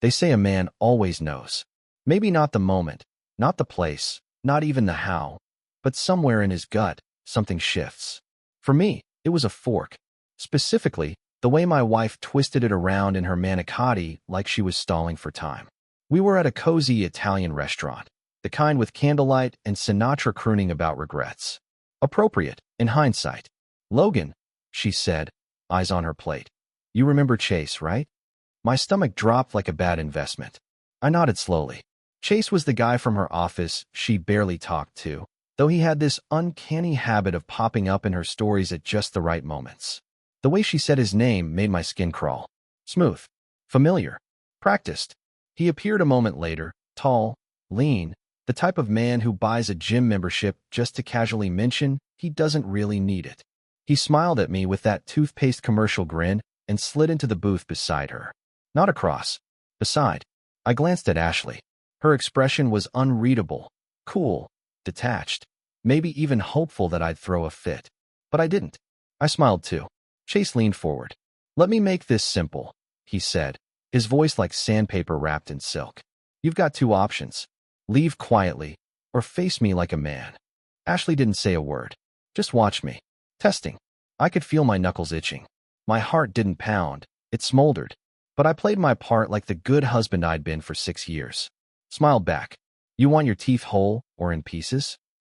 They say a man always knows. Maybe not the moment, not the place, not even the how, but somewhere in his gut, something shifts. For me, it was a fork. Specifically, the way my wife twisted it around in her manicotti like she was stalling for time. We were at a cozy Italian restaurant, the kind with candlelight and Sinatra crooning about regrets. Appropriate, in hindsight. "Logan," she said, eyes on her plate. "You remember Chase, right?" My stomach dropped like a bad investment. I nodded slowly. Chase was the guy from her office she barely talked to, though he had this uncanny habit of popping up in her stories at just the right moments. The way she said his name made my skin crawl. Smooth. Familiar. Practiced. He appeared a moment later, tall, lean, the type of man who buys a gym membership just to casually mention he doesn't really need it. He smiled at me with that toothpaste commercial grin and slid into the booth beside her. Not across. Beside. I glanced at Ashley. Her expression was unreadable, cool, detached, maybe even hopeful that I'd throw a fit. But I didn't. I smiled too. Chase leaned forward. "Let me make this simple," he said, his voice like sandpaper wrapped in silk. "You've got two options. Leave quietly, or face me like a man." Ashley didn't say a word. Just watched me. Testing. I could feel my knuckles itching. My heart didn't pound. It smoldered. But I played my part like the good husband I'd been for 6 years. Smiled back. "You want your teeth whole or in pieces?"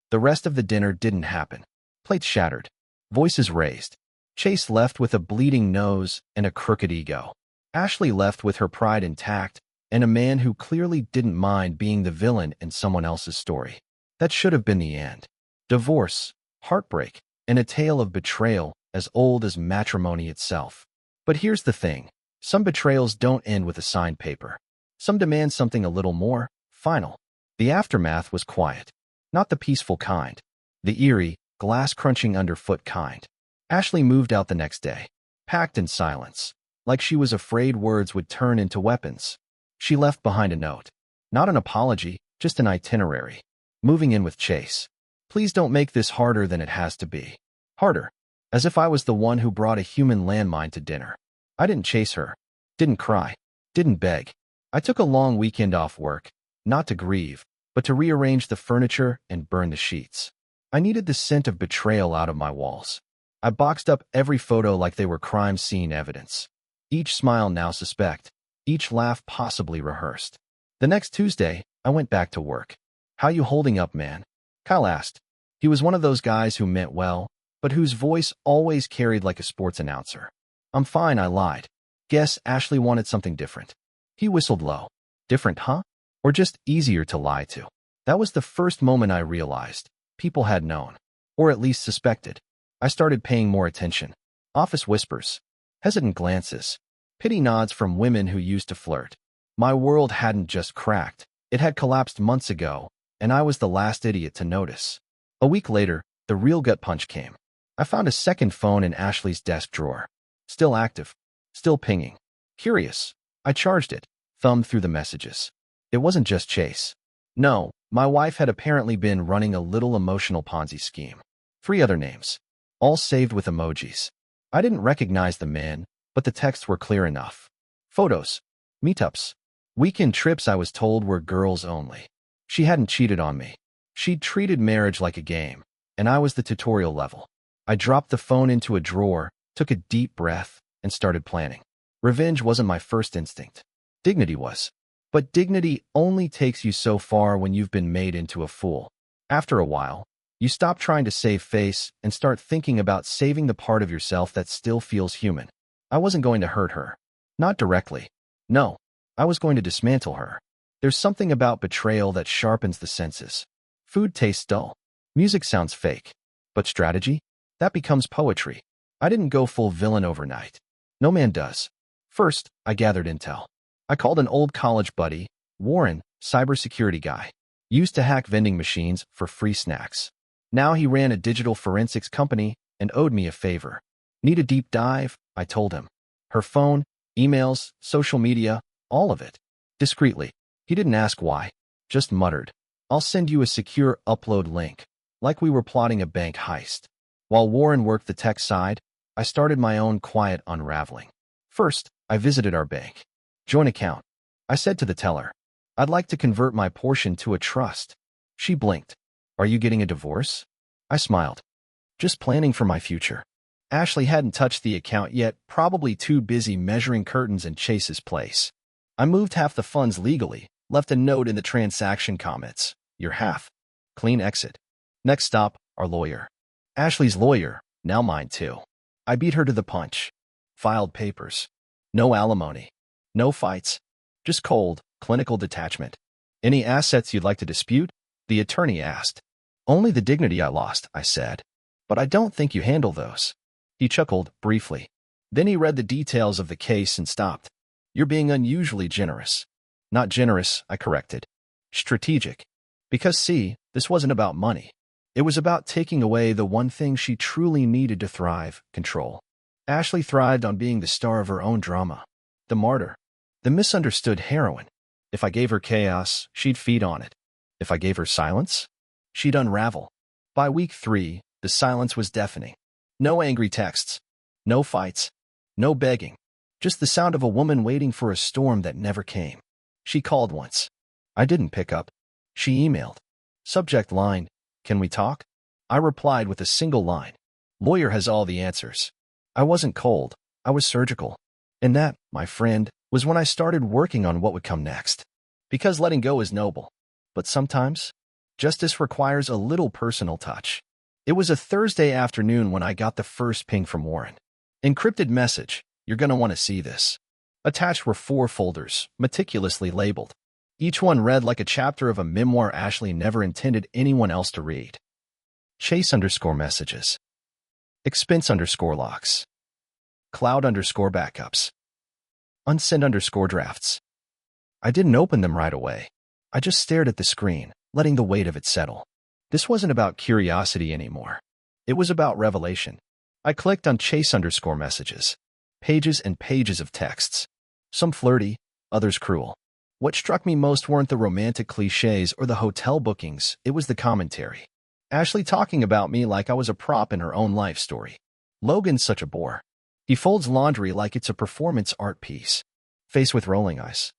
The rest of the dinner didn't happen. Plates shattered. Voices raised. Chase left with a bleeding nose and a crooked ego. Ashley left with her pride intact and a man who clearly didn't mind being the villain in someone else's story. That should have been the end. Divorce, heartbreak, and a tale of betrayal as old as matrimony itself. But here's the thing. Some betrayals don't end with a signed paper. Some demand something a little more final. The aftermath was quiet. Not the peaceful kind. The eerie, glass-crunching underfoot kind. Ashley moved out the next day, packed in silence, like she was afraid words would turn into weapons. She left behind a note. Not an apology, just an itinerary. Moving in with Chase. Please don't make this harder than it has to be. Harder. As if I was the one who brought a human landmine to dinner. I didn't chase her. Didn't cry. Didn't beg. I took a long weekend off work, not to grieve, but to rearrange the furniture and burn the sheets. I needed the scent of betrayal out of my walls. I boxed up every photo like they were crime scene evidence. Each smile now suspect. Each laugh possibly rehearsed. The next Tuesday, I went back to work. "How you holding up, man?" Kyle asked. He was one of those guys who meant well, but whose voice always carried like a sports announcer. "I'm fine," I lied. Guess Ashley wanted something different. He whistled low. "Different, huh? Or just easier to lie to?" That was the first moment I realized. People had known. Or at least suspected. I started paying more attention. Office whispers. Hesitant glances. Pity nods from women who used to flirt. My world hadn't just cracked. It had collapsed months ago, and I was the last idiot to notice. A week later, the real gut punch came. I found a second phone in Ashley's desk drawer. Still active. Still pinging. Curious. I charged it. Thumbed through the messages. It wasn't just Chase. No, my wife had apparently been running a little emotional Ponzi scheme. 3 other names. All saved with emojis. I didn't recognize the men, but the texts were clear enough. Photos. Meetups. Weekend trips I was told were girls only. She hadn't cheated on me. She'd treated marriage like a game, and I was the tutorial level. I dropped the phone into a drawer, took a deep breath, and started planning. Revenge wasn't my first instinct. Dignity was. But dignity only takes you so far when you've been made into a fool. After a while, you stop trying to save face and start thinking about saving the part of yourself that still feels human. I wasn't going to hurt her. Not directly. No, I was going to dismantle her. There's something about betrayal that sharpens the senses. Food tastes dull. Music sounds fake. But strategy? That becomes poetry. I didn't go full villain overnight. No man does. First, I gathered intel. I called an old college buddy, Warren, cybersecurity guy. Used to hack vending machines for free snacks. Now he ran a digital forensics company and owed me a favor. Need a deep dive? I told him. Her phone, emails, social media, all of it. Discreetly. He didn't ask why. Just muttered. "I'll send you a secure upload link." Like we were plotting a bank heist. While Warren worked the tech side, I started my own quiet unraveling. First, I visited our bank. Joint account. I said to the teller, "I'd like to convert my portion to a trust." She blinked. "Are you getting a divorce?" I smiled. "Just planning for my future." Ashley hadn't touched the account yet, probably too busy measuring curtains in Chase's place. I moved half the funds legally, left a note in the transaction comments. "Your half. Clean exit." Next stop, our lawyer. Ashley's lawyer, now mine too. I beat her to the punch. Filed papers. No alimony. No fights. Just cold, clinical detachment. "Any assets you'd like to dispute?" the attorney asked. "Only the dignity I lost," I said. "But I don't think you handle those." He chuckled briefly. Then he read the details of the case and stopped. "You're being unusually generous." "Not generous," I corrected. "Strategic." Because see, this wasn't about money. It was about taking away the one thing she truly needed to thrive: control. Ashley thrived on being the star of her own drama. The martyr. The misunderstood heroine. If I gave her chaos, she'd feed on it. If I gave her silence, she'd unravel. By week 3, the silence was deafening. No angry texts. No fights. No begging. Just the sound of a woman waiting for a storm that never came. She called once. I didn't pick up. She emailed. Subject line, "Can we talk?" I replied with a single line. "Lawyer has all the answers." I wasn't cold. I was surgical. And that, my friend, was when I started working on what would come next. Because letting go is noble. But sometimes, justice requires a little personal touch. It was a Thursday afternoon when I got the first ping from Warren. Encrypted message. "You're going to want to see this." Attached were 4 folders, meticulously labeled. Each one read like a chapter of a memoir Ashley never intended anyone else to read. Chase_messages. Expense_logs. Cloud_backups. Unsend_drafts. I didn't open them right away. I just stared at the screen, letting the weight of it settle. This wasn't about curiosity anymore. It was about revelation. I clicked on Chase_messages. Pages and pages of texts. Some flirty, others cruel. What struck me most weren't the romantic cliches or the hotel bookings, it was the commentary. Ashley talking about me like I was a prop in her own life story. "Logan's such a bore. He folds laundry like it's a performance art piece." Face with rolling eyes.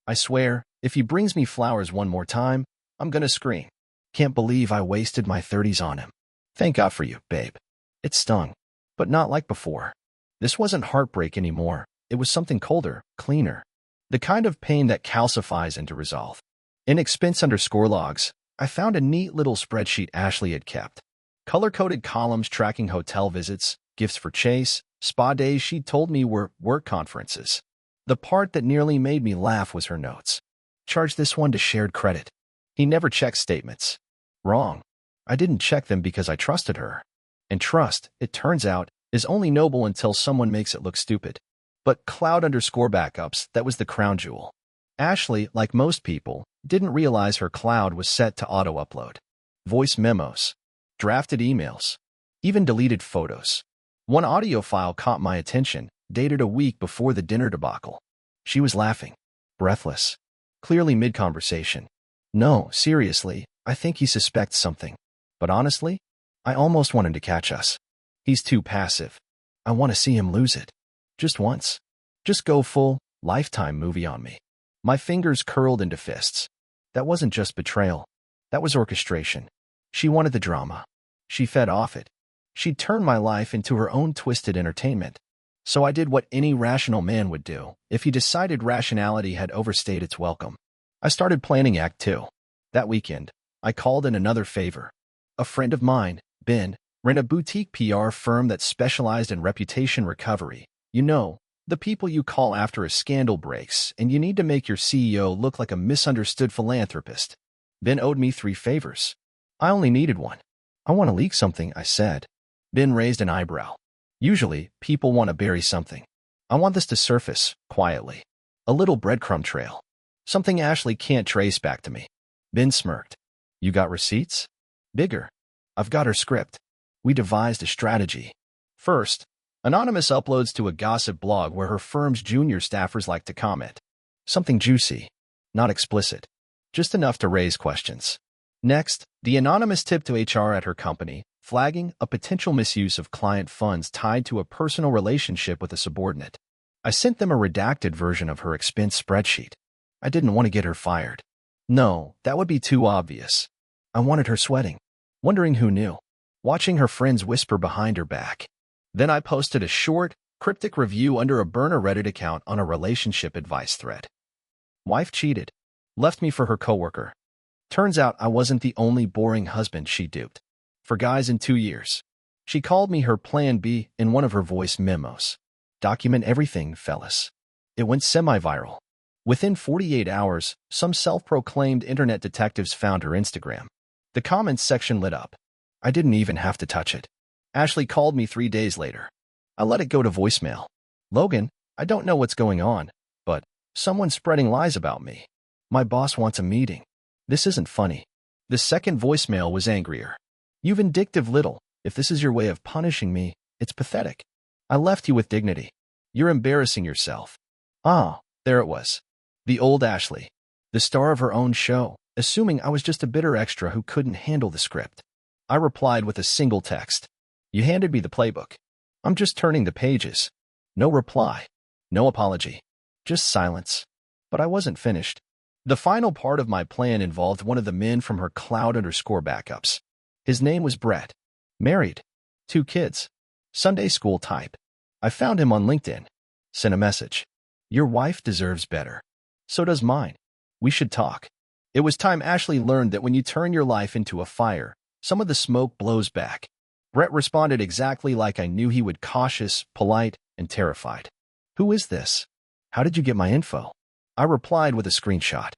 "I swear, if he brings me flowers one more time, I'm gonna scream. Can't believe I wasted my 30s on him. Thank God for you, babe." It stung, but not like before. This wasn't heartbreak anymore. It was something colder, cleaner. The kind of pain that calcifies into resolve. In expense_logs, I found a neat little spreadsheet Ashley had kept. Color-coded columns tracking hotel visits, gifts for Chase, spa days she'd told me were work conferences. The part that nearly made me laugh was her notes. "Charge this one to shared credit." He never checked statements. Wrong. I didn't check them because I trusted her. And trust, it turns out, is only noble until someone makes it look stupid. But cloud_backups, that was the crown jewel. Ashley, like most people, didn't realize her cloud was set to auto-upload. Voice memos, drafted emails, even deleted photos. One audio file caught my attention, dated a week before the dinner debacle. She was laughing, breathless, clearly mid-conversation. "No, seriously, I think he suspects something. But honestly, I almost want him to catch us. He's too passive. I want to see him lose it. Just once. Just go full, Lifetime movie on me." My fingers curled into fists. That wasn't just betrayal. That was orchestration. She wanted the drama. She fed off it. She'd turned my life into her own twisted entertainment. So I did what any rational man would do if he decided rationality had overstayed its welcome. I started planning Act 2. That weekend, I called in another favor. A friend of mine, Ben, ran a boutique PR firm that specialized in reputation recovery. You know, the people you call after a scandal breaks and you need to make your CEO look like a misunderstood philanthropist. Ben owed me 3 favors. I only needed one. "I want to leak something," I said. Ben raised an eyebrow. "Usually, people want to bury something. I want this to surface, quietly. A little breadcrumb trail. Something Ashley can't trace back to me." Ben smirked. "You got receipts?" "Bigger. I've got her script." We devised a strategy. First, anonymous uploads to a gossip blog where her firm's junior staffers like to comment. Something juicy, not explicit, just enough to raise questions. Next, the anonymous tip to HR at her company, flagging a potential misuse of client funds tied to a personal relationship with a subordinate. I sent them a redacted version of her expense spreadsheet. I didn't want to get her fired. No, that would be too obvious. I wanted her sweating, wondering who knew, watching her friends whisper behind her back. Then I posted a short, cryptic review under a burner Reddit account on a relationship advice thread. Wife cheated. Left me for her coworker. Turns out I wasn't the only boring husband she duped. For guys in 2 years. She called me her plan B in one of her voice memos. Document everything, fellas. It went semi-viral. Within 48 hours, some self-proclaimed internet detectives found her Instagram. The comments section lit up. I didn't even have to touch it. Ashley called me 3 days later. I let it go to voicemail. Logan, I don't know what's going on, but someone's spreading lies about me. My boss wants a meeting. This isn't funny. The second voicemail was angrier. You vindictive little. If this is your way of punishing me, it's pathetic. I left you with dignity. You're embarrassing yourself. Ah, there it was. The old Ashley. The star of her own show, assuming I was just a bitter extra who couldn't handle the script. I replied with a single text. You handed me the playbook. I'm just turning the pages. No reply. No apology. Just silence. But I wasn't finished. The final part of my plan involved one of the men from her cloud_backups. His name was Brett. Married. 2 kids. Sunday school type. I found him on LinkedIn. Sent a message. Your wife deserves better. So does mine. We should talk. It was time Ashley learned that when you turn your life into a fire, some of the smoke blows back. Brett responded exactly like I knew he would, cautious, polite, and terrified. Who is this? How did you get my info? I replied with a screenshot.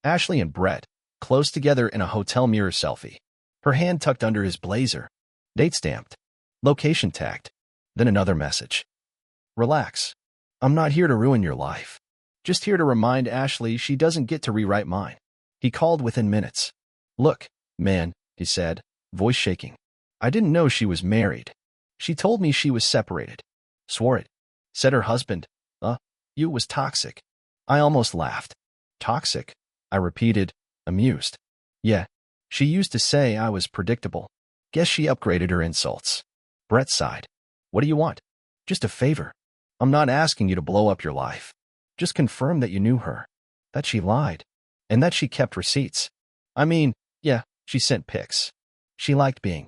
Ashley and Brett, close together in a hotel mirror selfie. Her hand tucked under his blazer. Date stamped. Location tagged. Then another message. Relax. I'm not here to ruin your life. Just here to remind Ashley she doesn't get to rewrite mine. He called within minutes. Look, man, he said, voice shaking. I didn't know she was married. She told me she was separated. Swore it. Said her husband, you was toxic. I almost laughed. Toxic? I repeated, amused. Yeah, she used to say I was predictable. Guess she upgraded her insults. Brett sighed. What do you want? Just a favor. I'm not asking you to blow up your life. Just confirm that you knew her. That she lied. And that she kept receipts. I mean, yeah, she sent pics. She liked being.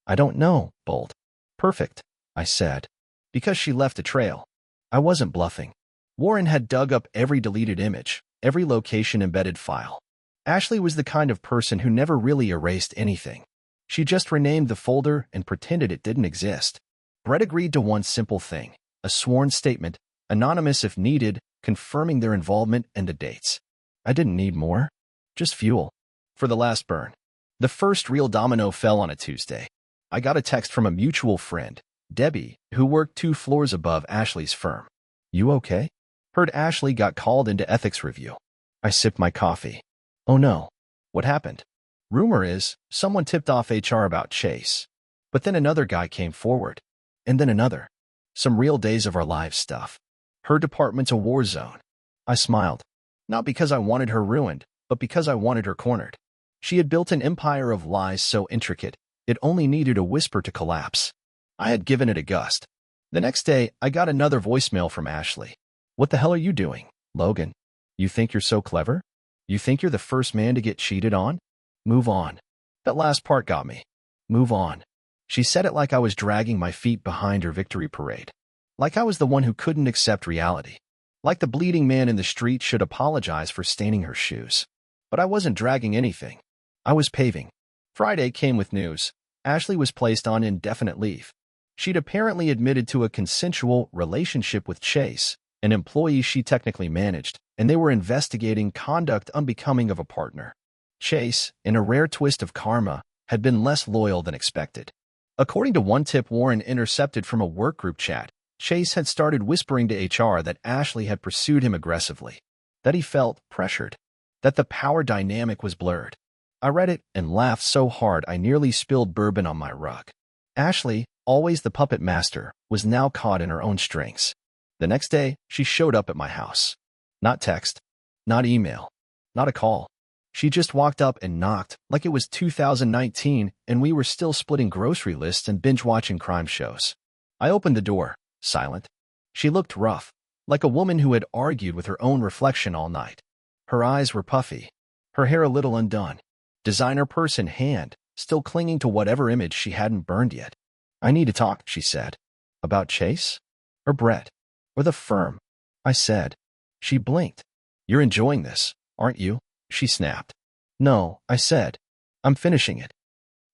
I don't know, bold. Perfect, I said. Because she left a trail. I wasn't bluffing. Warren had dug up every deleted image, every location-embedded file. Ashley was the kind of person who never really erased anything. She just renamed the folder and pretended it didn't exist. Brett agreed to one simple thing, a sworn statement, anonymous if needed, confirming their involvement and the dates. I didn't need more. Just fuel. For the last burn. The first real domino fell on a Tuesday. I got a text from a mutual friend, Debbie, who worked 2 floors above Ashley's firm. You okay? Heard Ashley got called into ethics review. I sipped my coffee. Oh no. What happened? Rumor is, someone tipped off HR about Chase. But then another guy came forward. And then another. Some real days of our lives stuff. Her department's a war zone. I smiled. Not because I wanted her ruined, but because I wanted her cornered. She had built an empire of lies so intricate, it only needed a whisper to collapse. I had given it a gust. The next day, I got another voicemail from Ashley. What the hell are you doing, Logan? You think you're so clever? You think you're the first man to get cheated on? Move on. That last part got me. Move on. She said it like I was dragging my feet behind her victory parade. Like I was the one who couldn't accept reality. Like the bleeding man in the street should apologize for staining her shoes. But I wasn't dragging anything. I was paving. Friday came with news. Ashley was placed on indefinite leave. She'd apparently admitted to a consensual relationship with Chase, an employee she technically managed, and they were investigating conduct unbecoming of a partner. Chase, in a rare twist of karma, had been less loyal than expected. According to one tip Warren intercepted from a workgroup chat, Chase had started whispering to HR that Ashley had pursued him aggressively, that he felt pressured, that the power dynamic was blurred. I read it and laughed so hard I nearly spilled bourbon on my rug. Ashley, always the puppet master, was now caught in her own strings. The next day, she showed up at my house. Not text, not email, not a call. She just walked up and knocked like it was 2019 and we were still splitting grocery lists and binge-watching crime shows. I opened the door, silent. She looked rough, like a woman who had argued with her own reflection all night. Her eyes were puffy, her hair a little undone. Designer purse in hand, still clinging to whatever image she hadn't burned yet. I need to talk, she said. About Chase? Or Brett? Or the firm? I said. She blinked. You're enjoying this, aren't you? She snapped. No, I said. I'm finishing it.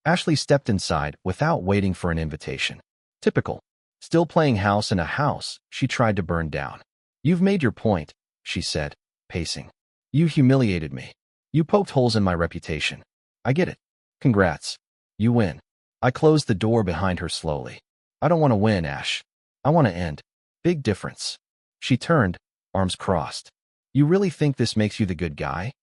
Ashley stepped inside without waiting for an invitation. Typical. Still playing house in a house she tried to burn down. You've made your point, she said, pacing. You humiliated me. You poked holes in my reputation. I get it. Congrats. You win. I closed the door behind her slowly. I don't want to win, Ash. I want to end. Big difference. She turned, arms crossed. You really think this makes you the good guy?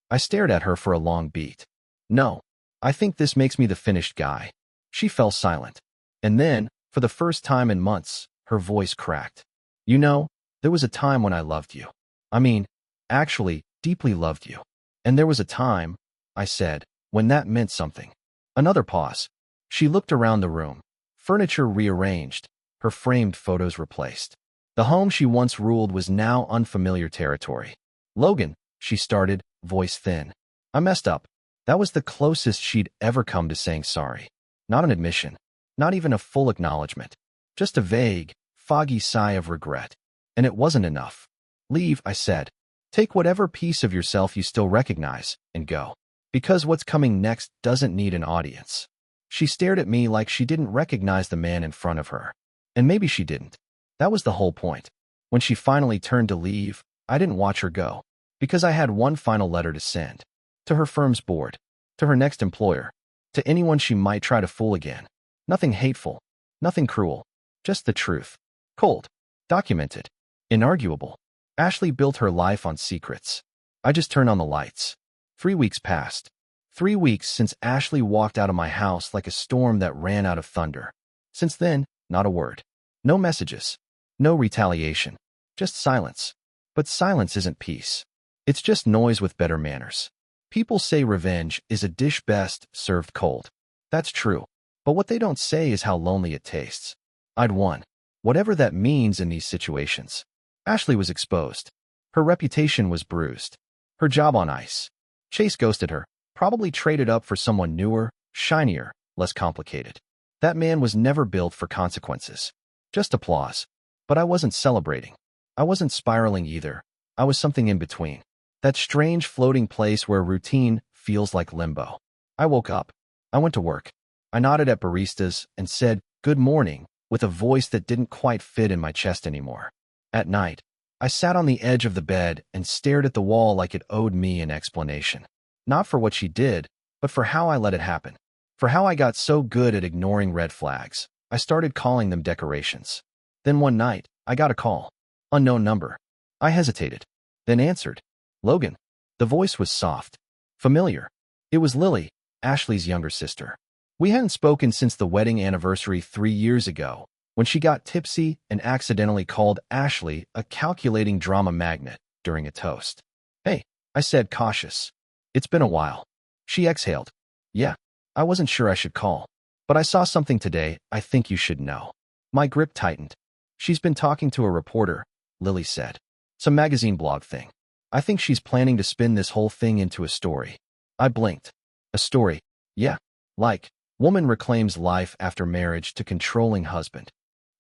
I stared at her for a long beat. No. I think this makes me the finished guy. She fell silent. And then, for the first time in months, her voice cracked. You know, there was a time when I loved you. I mean, actually, deeply loved you. And there was a time, I said, when that meant something. Another pause. She looked around the room. Furniture rearranged, her framed photos replaced. The home she once ruled was now unfamiliar territory. Logan, she started, voice thin. I messed up. That was the closest she'd ever come to saying sorry. Not an admission. Not even a full acknowledgement. Just a vague, foggy sigh of regret. And it wasn't enough. Leave, I said. Take whatever piece of yourself you still recognize, and go. Because what's coming next doesn't need an audience. She stared at me like she didn't recognize the man in front of her. And maybe she didn't. That was the whole point. When she finally turned to leave, I didn't watch her go. Because I had one final letter to send. To her firm's board. To her next employer. To anyone she might try to fool again. Nothing hateful. Nothing cruel. Just the truth. Cold. Documented. Inarguable. Ashley built her life on secrets. I just turned on the lights. 3 weeks passed. 3 weeks since Ashley walked out of my house like a storm that ran out of thunder. Since then, not a word. No messages. No retaliation. Just silence. But silence isn't peace. It's just noise with better manners. People say revenge is a dish best served cold. That's true. But what they don't say is how lonely it tastes. I'd won. Whatever that means in these situations. Ashley was exposed. Her reputation was bruised. Her job on ice. Chase ghosted her, probably traded up for someone newer, shinier, less complicated. That man was never built for consequences. Just applause. But I wasn't celebrating. I wasn't spiraling either. I was something in between. That strange floating place where routine feels like limbo. I woke up. I went to work. I nodded at baristas and said, "Good morning," with a voice that didn't quite fit in my chest anymore. At night, I sat on the edge of the bed and stared at the wall like it owed me an explanation. Not for what she did, but for how I let it happen. For how I got so good at ignoring red flags. I started calling them decorations. Then one night, I got a call. Unknown number. I hesitated. Then answered. Logan. The voice was soft. Familiar. It was Lily, Ashley's younger sister. We hadn't spoken since the wedding anniversary 3 years ago, when she got tipsy and accidentally called Ashley a calculating drama magnet during a toast. Hey, I said, cautious. It's been a while. She exhaled. Yeah, I wasn't sure I should call. But I saw something today I think you should know. My grip tightened. She's been talking to a reporter, Lily said. Some magazine blog thing. I think she's planning to spin this whole thing into a story. I blinked. A story. Yeah. Like, woman reclaims life after marriage to controlling husband.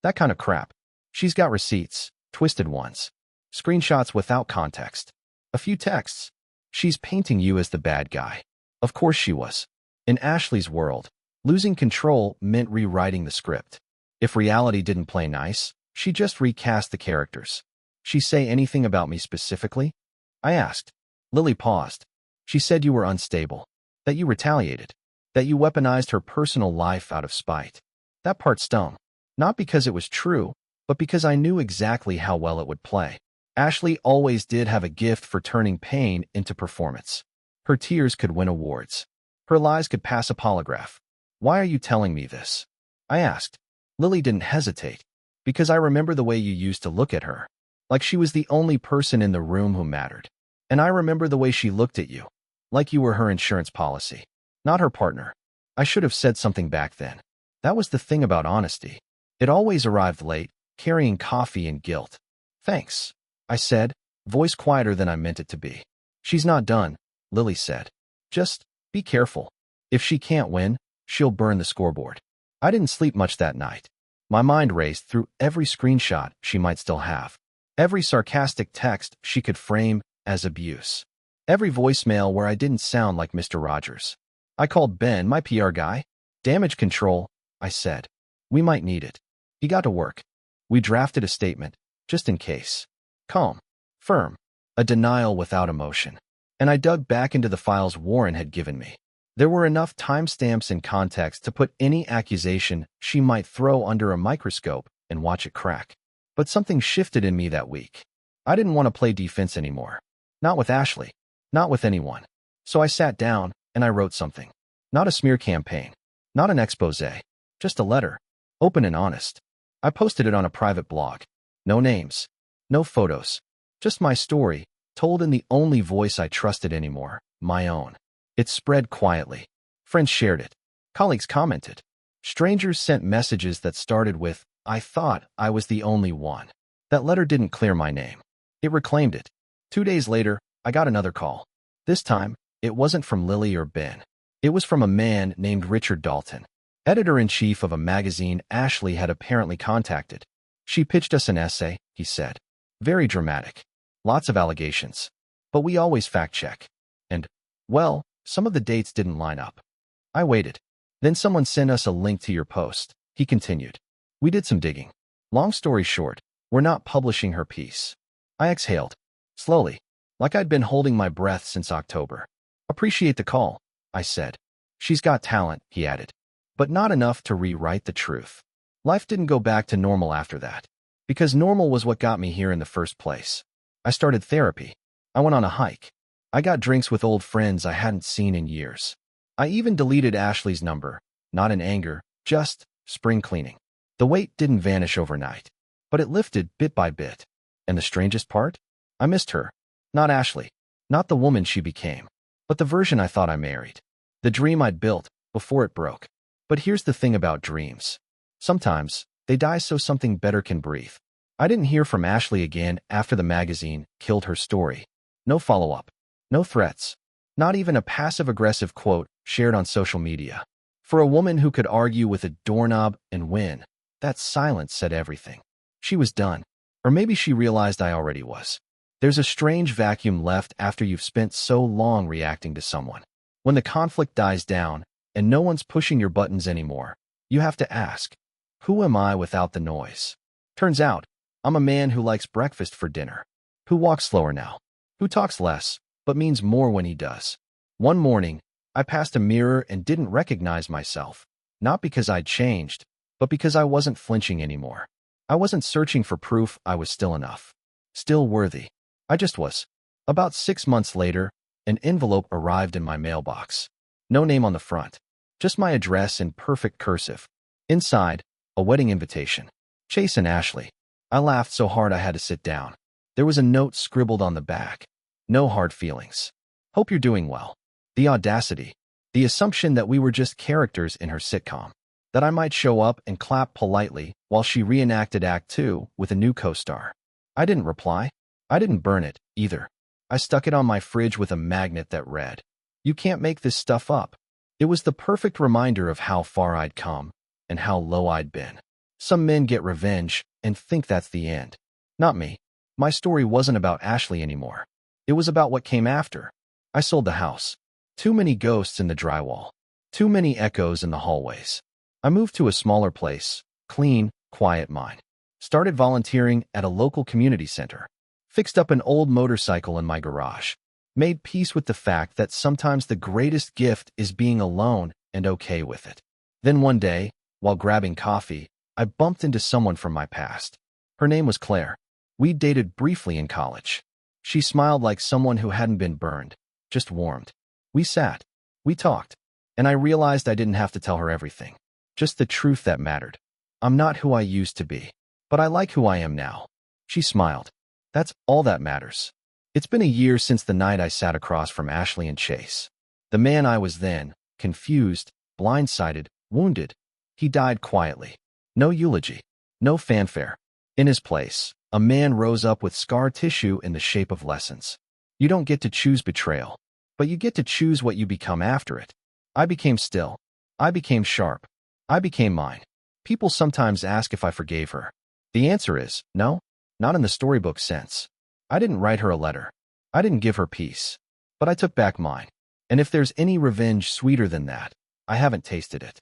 That kind of crap. She's got receipts, twisted ones. Screenshots without context. A few texts. She's painting you as the bad guy. Of course she was. In Ashley's world, losing control meant rewriting the script. If reality didn't play nice, she just recast the characters. She say anything about me specifically? I asked. Lily paused. She said you were unstable. That you retaliated. That you weaponized her personal life out of spite. That part stung. Not because it was true, but because I knew exactly how well it would play. Ashley always did have a gift for turning pain into performance. Her tears could win awards. Her lies could pass a polygraph. Why are you telling me this? I asked. Lily didn't hesitate. Because I remember the way you used to look at her. Like she was the only person in the room who mattered. And I remember the way she looked at you. Like you were her insurance policy. Not her partner. I should have said something back then. That was the thing about honesty. It always arrived late, carrying coffee and guilt. Thanks, I said, voice quieter than I meant it to be. She's not done, Lily said. Just be careful. If she can't win, she'll burn the scoreboard. I didn't sleep much that night. My mind raced through every screenshot she might still have, every sarcastic text she could frame as abuse, every voicemail where I didn't sound like Mr. Rogers. I called Ben, my PR guy. Damage control, I said. We might need it. He got to work. We drafted a statement, just in case. Calm, firm, a denial without emotion. And I dug back into the files Warren had given me. There were enough timestamps and context to put any accusation she might throw under a microscope and watch it crack. But something shifted in me that week. I didn't want to play defense anymore. Not with Ashley. Not with anyone. So I sat down and I wrote something. Not a smear campaign. Not an expose. Just a letter. Open and honest. I posted it on a private blog. No names. No photos. Just my story, told in the only voice I trusted anymore, my own. It spread quietly. Friends shared it. Colleagues commented. Strangers sent messages that started with, I thought I was the only one. That letter didn't clear my name. It reclaimed it. 2 days later, I got another call. This time, it wasn't from Lily or Ben. It was from a man named Richard Dalton, editor-in-chief of a magazine Ashley had apparently contacted. She pitched us an essay, he said. Very dramatic. Lots of allegations. But we always fact-check. And, well, some of the dates didn't line up. I waited. Then someone sent us a link to your post, he continued. We did some digging. Long story short, we're not publishing her piece. I exhaled. Slowly, like I'd been holding my breath since October. Appreciate the call, I said. She's got talent, he added. But not enough to rewrite the truth. Life didn't go back to normal after that. Because normal was what got me here in the first place. I started therapy. I went on a hike. I got drinks with old friends I hadn't seen in years. I even deleted Ashley's number, not in anger, just spring cleaning. The weight didn't vanish overnight, but it lifted bit by bit. And the strangest part? I missed her. Not Ashley. Not the woman she became. But the version I thought I married. The dream I'd built before it broke. But here's the thing about dreams. Sometimes, they die so something better can breathe. I didn't hear from Ashley again after the magazine killed her story. No follow-up. No threats. Not even a passive-aggressive quote shared on social media. For a woman who could argue with a doorknob and win, that silence said everything. She was done. Or maybe she realized I already was. There's a strange vacuum left after you've spent so long reacting to someone. When the conflict dies down, and no one's pushing your buttons anymore, you have to ask, who am I without the noise? Turns out, I'm a man who likes breakfast for dinner. Who walks slower now. Who talks less, but means more when he does. One morning, I passed a mirror and didn't recognize myself. Not because I'd changed, but because I wasn't flinching anymore. I wasn't searching for proof I was still enough. Still worthy. I just was. About 6 months later, an envelope arrived in my mailbox. No name on the front. Just my address in perfect cursive. Inside, a wedding invitation. Chase and Ashley. I laughed so hard I had to sit down. There was a note scribbled on the back. No hard feelings. Hope you're doing well. The audacity. The assumption that we were just characters in her sitcom. That I might show up and clap politely while she reenacted Act 2 with a new co-star. I didn't reply. I didn't burn it, either. I stuck it on my fridge with a magnet that read, "You can't make this stuff up." It was the perfect reminder of how far I'd come and how low I'd been. Some men get revenge and think that's the end. Not me. My story wasn't about Ashley anymore. It was about what came after. I sold the house. Too many ghosts in the drywall. Too many echoes in the hallways. I moved to a smaller place, clean, quiet mine. Started volunteering at a local community center. Fixed up an old motorcycle in my garage. Made peace with the fact that sometimes the greatest gift is being alone and okay with it. Then one day, while grabbing coffee, I bumped into someone from my past. Her name was Claire. We dated briefly in college. She smiled like someone who hadn't been burned, just warmed. We sat. We talked. And I realized I didn't have to tell her everything. Just the truth that mattered. I'm not who I used to be, but I like who I am now. She smiled. That's all that matters. It's been a year since the night I sat across from Ashley and Chase. The man I was then, confused, blindsided, wounded. He died quietly. No eulogy. No fanfare. In his place, a man rose up with scar tissue in the shape of lessons. You don't get to choose betrayal, but you get to choose what you become after it. I became still. I became sharp. I became mine. People sometimes ask if I forgave her. The answer is no, not in the storybook sense. I didn't write her a letter. I didn't give her peace. But I took back mine. And if there's any revenge sweeter than that, I haven't tasted it.